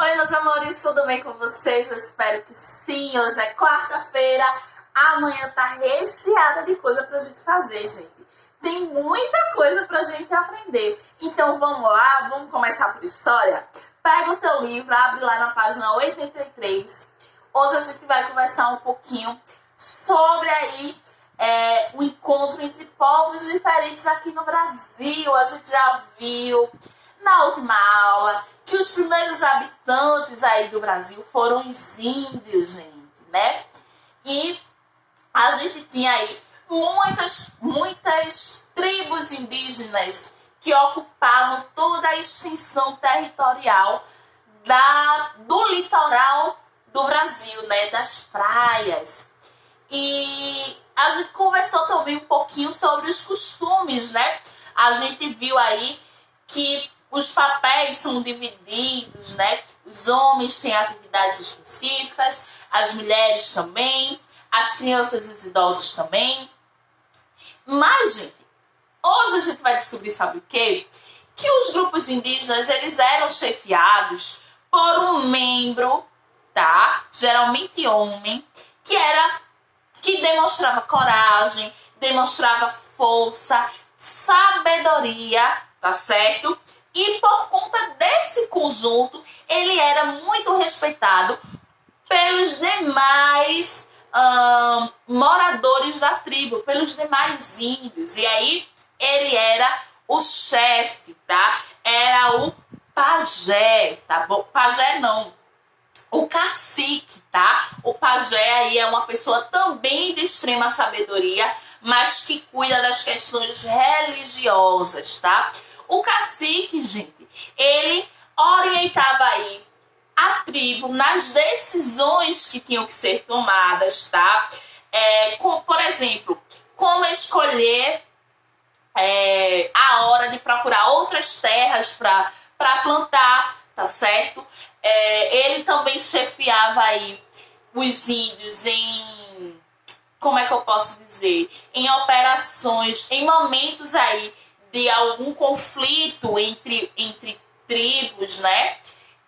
Oi, meus amores, tudo bem com vocês? Eu espero que sim. Hoje é quarta-feira, amanhã tá recheada de coisa pra gente fazer, gente. Tem muita coisa pra gente aprender. Então vamos lá, vamos começar por história? Pega o teu livro, abre lá na página 83. Hoje a gente vai conversar um pouquinho sobre aí o encontro entre povos diferentes aqui no Brasil. A gente já viu na última aula que os primeiros habitantes aí do Brasil foram os índios, gente, né? E a gente tinha aí muitas tribos indígenas que ocupavam toda a extensão territorial do litoral do Brasil, né? Das praias. E a gente conversou também um pouquinho sobre os costumes, né? A gente viu aí que os papéis são divididos, né? Os homens têm atividades específicas, as mulheres também, as crianças e os idosos também. Mas, gente, hoje a gente vai descobrir, sabe o quê? Que os grupos indígenas, eles eram chefiados por um membro, tá? Geralmente homem, que demonstrava coragem, demonstrava força, sabedoria, tá certo? E por conta desse conjunto, ele era muito respeitado pelos demais moradores da tribo, pelos demais índios. E aí, ele era o chefe, tá? Era o pajé, tá bom? Pajé não, o cacique, tá? O pajé aí é uma pessoa também de extrema sabedoria, mas que cuida das questões religiosas, tá? O cacique, gente, ele orientava aí a tribo nas decisões que tinham que ser tomadas, tá? Por exemplo, como escolher a hora de procurar outras terras para plantar, tá certo? Ele também chefiava aí os índios em, como é que eu posso dizer? Em operações, em momentos aí de algum conflito entre tribos, né?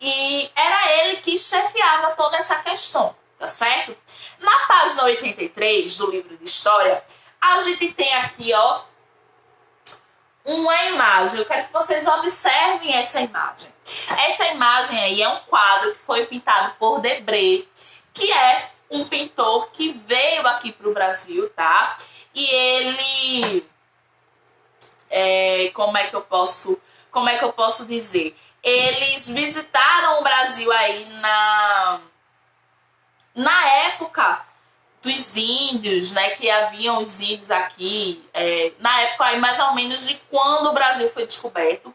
E era ele que chefiava toda essa questão, tá certo? Na página 83 do livro de história, a gente tem aqui, ó, uma imagem. Eu quero que vocês observem essa imagem. Essa imagem aí é um quadro que foi pintado por Debré, que é um pintor que veio aqui para o Brasil, tá? E ele... como é que eu posso dizer? Eles visitaram o Brasil aí na época dos índios, né? Que haviam os índios aqui, na época aí mais ou menos de quando o Brasil foi descoberto,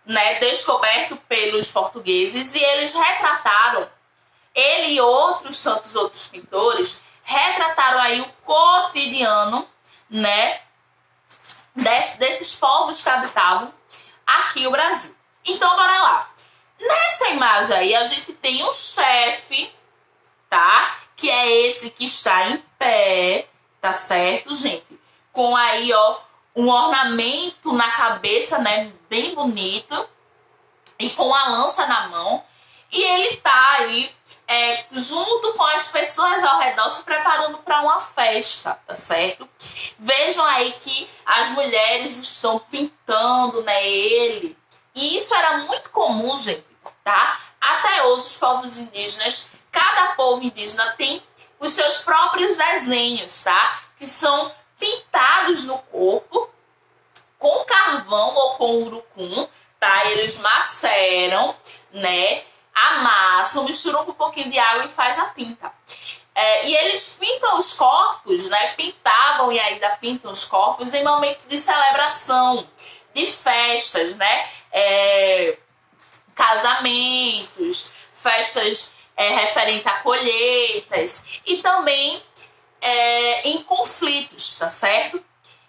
né? Descoberto pelos portugueses, e eles retrataram, ele e tantos outros pintores, retrataram aí o cotidiano, né? Desses povos que habitavam aqui o Brasil. Então, bora lá. Nessa imagem aí, a gente tem um chefe, tá? Que é esse que está em pé, tá certo, gente? Com aí, ó, um ornamento na cabeça, né? Bem bonito. E com a lança na mão. E ele tá aí, junto com as pessoas ao redor, se preparando para uma festa, tá certo? Vejam aí que as mulheres estão pintando, né, ele. E isso era muito comum, gente, tá? Até hoje os povos indígenas, cada povo indígena tem os seus próprios desenhos, tá? Que são pintados no corpo com carvão ou com urucum, tá? Eles maceram, né? Amassam, misturam com um pouquinho de água e faz a tinta. E eles pintam os corpos, né? Pintavam e ainda pintam os corpos em momentos de celebração, de festas, né? Casamentos, festas referentes a colheitas e também em conflitos, tá certo?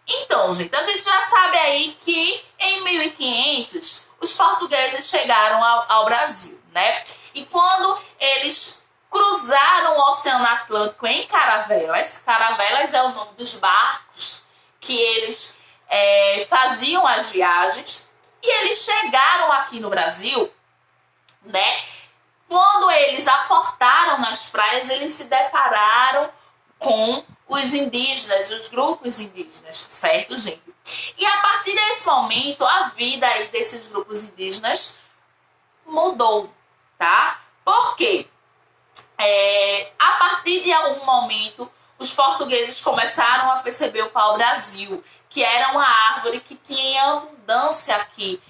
Então, gente, a gente já sabe aí que em 1500 os portugueses chegaram ao Brasil, né? E quando eles cruzaram o Oceano Atlântico em caravelas, caravelas é o nome dos barcos que eles faziam as viagens, e eles chegaram aqui no Brasil, né? nas praias, eles se depararam com os indígenas, os grupos indígenas, certo, gente? E a partir desse momento, a vida aí desses grupos indígenas mudou, tá? Por quê? A partir de algum momento, os portugueses começaram a perceber o pau-brasil, que era uma árvore que tinha abundância aqui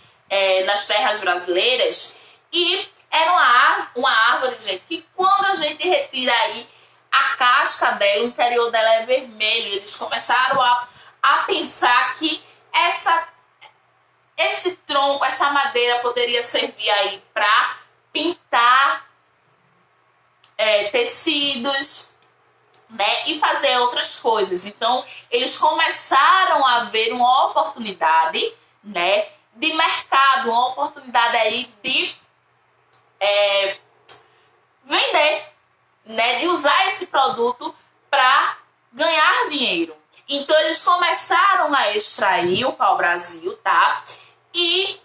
nas terras brasileiras, e era uma árvore, gente, que quando a gente retira aí a casca dela, o interior dela é vermelho. Eles começaram a pensar que esse tronco, essa madeira poderia servir aí para pintar tecidos, né, e fazer outras coisas. Então, eles começaram a ver uma oportunidade, né, de mercado, uma oportunidade aí de vender, né, de usar esse produto para ganhar dinheiro. Então, eles começaram a extrair o pau-brasil, tá? E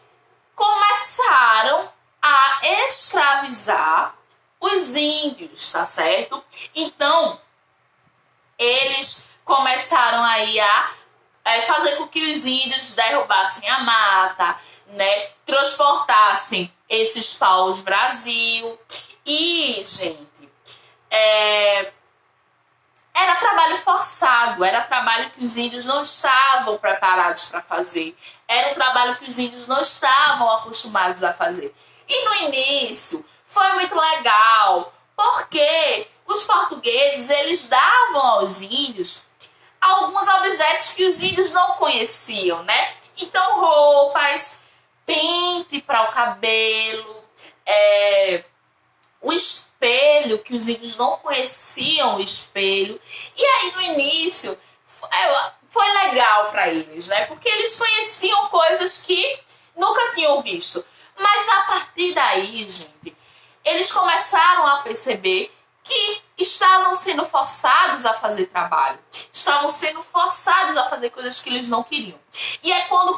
começaram a escravizar os índios, tá certo? Então, eles começaram aí a fazer com que os índios derrubassem a mata, né? Transportassem esses paus Brasil. E, gente, era trabalho forçado, era trabalho que os índios não estavam preparados para fazer, era um trabalho que os índios não estavam acostumados a fazer. E no início foi muito legal, porque os portugueses, eles davam aos índios alguns objetos que os índios não conheciam, né? Então, roupas, pente para o cabelo, o espelho, que os índios não conheciam o espelho. E aí, no início, foi legal para eles, né? Porque eles conheciam coisas que nunca tinham visto. Mas a partir daí, gente, eles começaram a perceber que estavam sendo forçados a fazer trabalho. Estavam sendo forçados a fazer coisas que eles não queriam. E é quando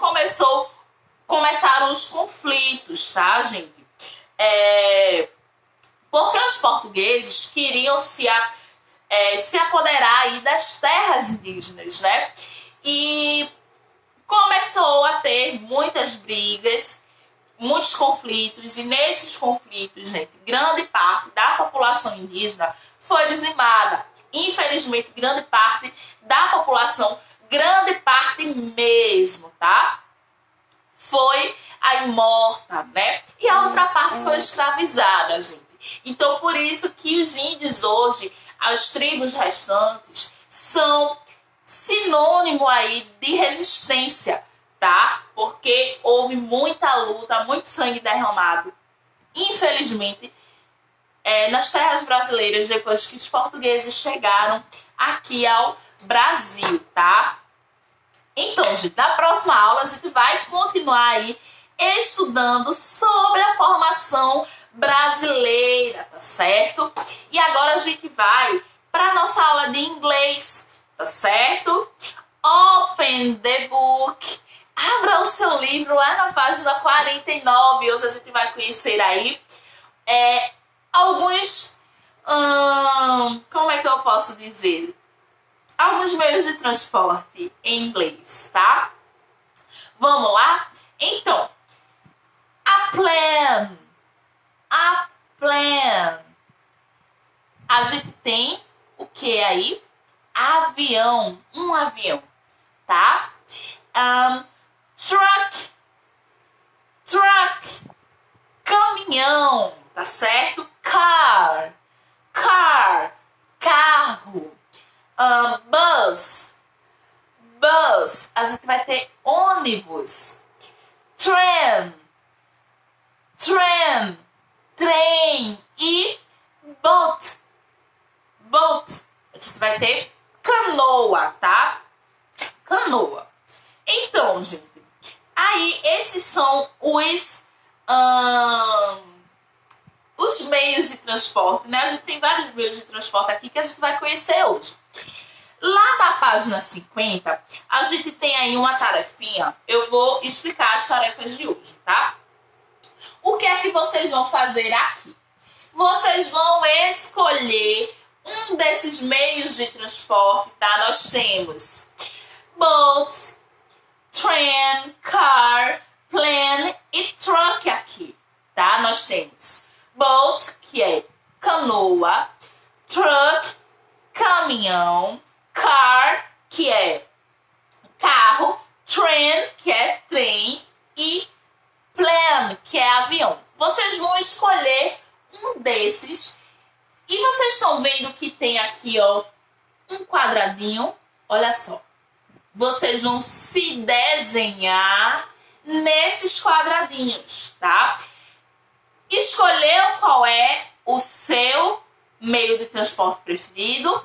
começaram os conflitos, tá, gente? Porque os portugueses queriam se apoderar aí das terras indígenas, né? E começou a ter muitas brigas, muitos conflitos, e nesses conflitos, gente, grande parte da população indígena foi dizimada. Infelizmente, grande parte da população, grande parte mesmo, tá? Foi aí morta, né? E a outra parte foi escravizada, gente. Então, por isso que os índios hoje, as tribos restantes, são sinônimo aí de resistência, tá? Porque houve muita luta, muito sangue derramado, infelizmente, nas terras brasileiras, depois que os portugueses chegaram aqui ao Brasil, tá? Então, gente, na próxima aula a gente vai continuar aí estudando sobre a formação brasileira, tá certo? E agora a gente vai para nossa aula de inglês, tá certo? Open the book. Abra o seu livro lá na página 49. Hoje a gente vai conhecer aí alguns, como é que eu posso dizer? Alguns meios de transporte em inglês, tá? Vamos lá? Então, a plane. A gente tem o que aí? Avião, um avião, tá? Truck, caminhão, tá certo? Car, carro. Bus, a gente vai ter ônibus. Trem e boat. A gente vai ter canoa, tá? Canoa. Então, gente, aí esses são os meios de transporte, né? A gente tem vários meios de transporte aqui que a gente vai conhecer hoje. Lá na página 50, a gente tem aí uma tarefinha. Eu vou explicar as tarefas de hoje, tá? O que é que vocês vão fazer aqui? vocês vão escolher um desses meios de transporte, tá? Nós temos boat, train, car, plane e truck aqui, tá? Nós temos boat, que é canoa, truck, caminhão, car, que é carro, train, que é trem, e plane, que é avião. Vocês vão escolher um desses e vocês estão vendo que tem aqui, ó, um quadradinho. Olha só. Vocês vão se desenhar nesses quadradinhos, tá? Escolheu qual é o seu meio de transporte preferido,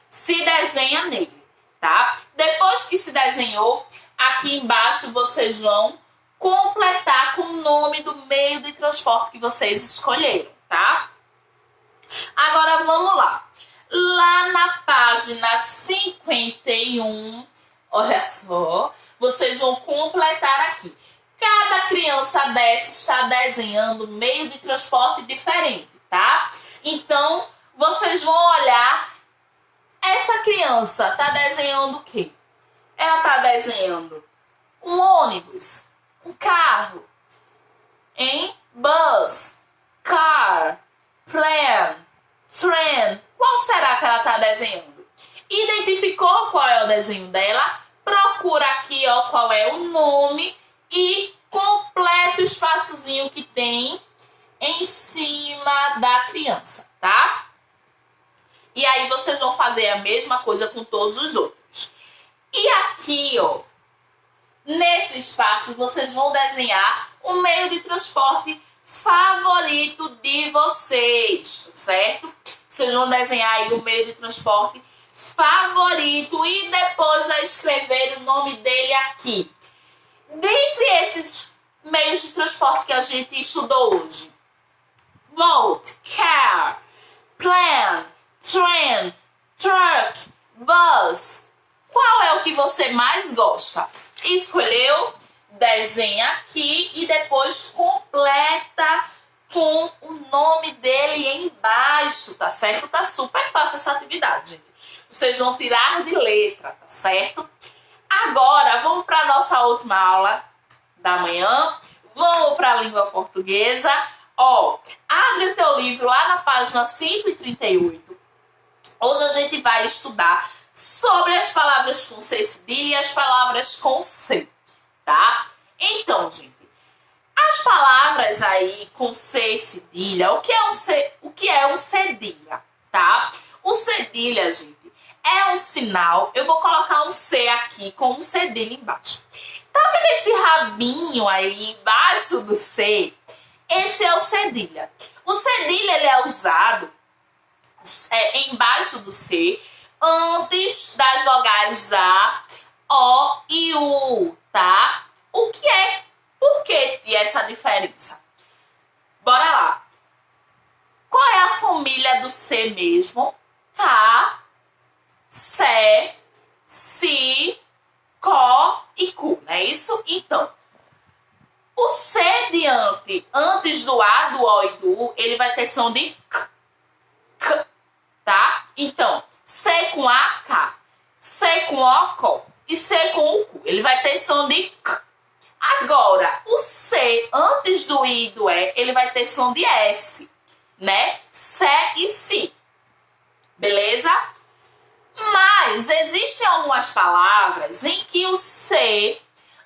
se desenha nele, tá? Depois que se desenhou, aqui embaixo vocês vão completar com o nome do meio de transporte que vocês escolheram, tá? Agora vamos lá. Lá na página 51, olha só, vocês vão completar aqui. Cada criança dessa está desenhando meio de transporte diferente, tá? Então, vocês vão olhar, essa criança está desenhando o quê? Ela está desenhando um ônibus, um carro, bus, car, plane, train. Qual será que ela está desenhando? Identificou qual é o desenho dela? Procura aqui, ó, qual é o nome e completa o espaçozinho que tem em cima da criança, tá? E aí vocês vão fazer a mesma coisa com todos os outros. E aqui, ó, nesse espaço, vocês vão desenhar o meio de transporte favorito de vocês, certo? Vocês vão desenhar aí o meio de transporte favorito e depois já escrever o nome dele aqui. Dentre esses meios de transporte que a gente estudou hoje, boat, car, plane, train, truck, bus, qual é o que você mais gosta? Escolheu? Desenha aqui e depois completa com o nome dele embaixo, tá certo? Tá super fácil essa atividade, gente. Vocês vão tirar de letra, tá certo? Agora, vamos para a nossa última aula da manhã. Vamos para a língua portuguesa. Ó, abre o teu livro lá na página 138. Hoje a gente vai estudar sobre as palavras com C cedilha e as palavras com C, tá? Então, gente, as palavras aí com C cedilha, o que é um cedilha, tá? O cedilha, gente, é um sinal. Eu vou colocar um C aqui com um cedilha embaixo. Tá vendo esse rabinho aí embaixo do C? Esse é o cedilha. O cedilha, ele é usado embaixo do C, antes das vogais A, O e U, tá? Por que essa diferença? Bora lá. Qual é a família do C mesmo? K, C, Si, Có e Cu, não é isso? Então, o C antes do A, do O e do U, ele vai ter som de K, tá? Então, C com A, K, C com O, Có e C com o Cu. Ele vai ter som de K. Agora, o C antes do I e do E, ele vai ter som de S, né? C e Si. Beleza? Mas existem algumas palavras em que o C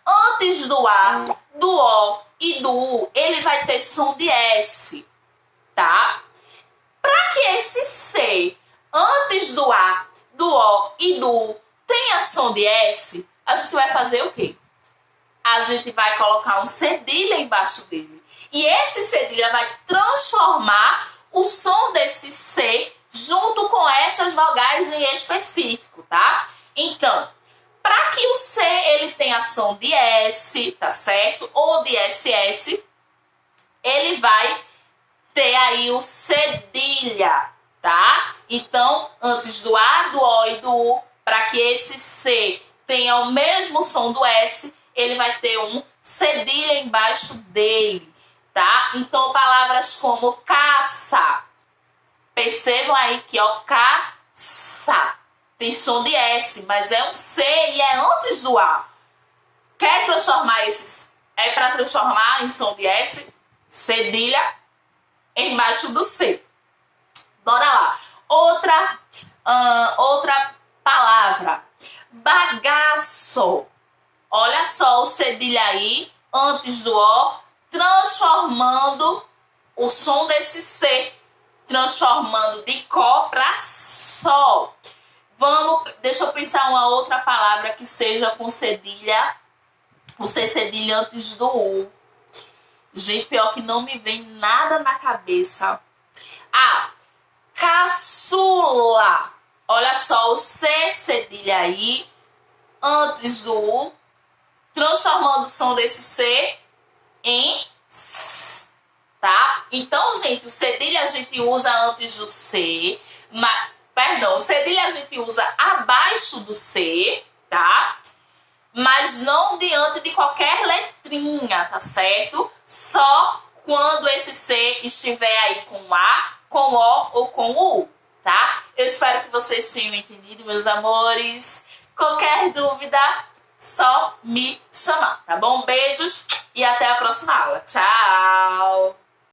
antes do A, do O e do U, ele vai ter som de S, tá? Para que esse C antes do A, do O e do U tenha som de S, a gente vai fazer o quê? A gente vai colocar um cedilha embaixo dele. E esse cedilha vai transformar o som desse C junto com essas vogais em específico, tá? Então, para que o C ele tenha som de S, tá certo? Ou de SS, ele vai ter aí o cedilha, tá? Então, antes do A, do O e do U, para que esse C tenha o mesmo som do S, ele vai ter um cedilha embaixo dele, tá? Então, palavras como caça, Percebam aí que, ó, caça tem som de S, mas é um C e é antes do A. Quer transformar esses... É para transformar em som de S, cedilha embaixo do C. Bora lá. Outra palavra. Bagaço. Olha só o cedilha aí, antes do O, transformando o som desse C, transformando de Có para Sol. Deixa eu pensar uma outra palavra que seja com cedilha, o C cedilha antes do U. Gente, pior que não me vem nada na cabeça. Ah, caçula. Olha só, o C cedilha aí, antes do U, transformando o som desse C em S, tá? Então, gente, o cedilha a gente usa antes do C, o cedilha a gente usa abaixo do C, tá? Mas não diante de qualquer letrinha, tá certo? Só quando esse C estiver aí com A, com O ou com U, tá? Eu espero que vocês tenham entendido, meus amores. Qualquer dúvida, só me chamar, tá bom? Beijos e até a próxima aula. Tchau!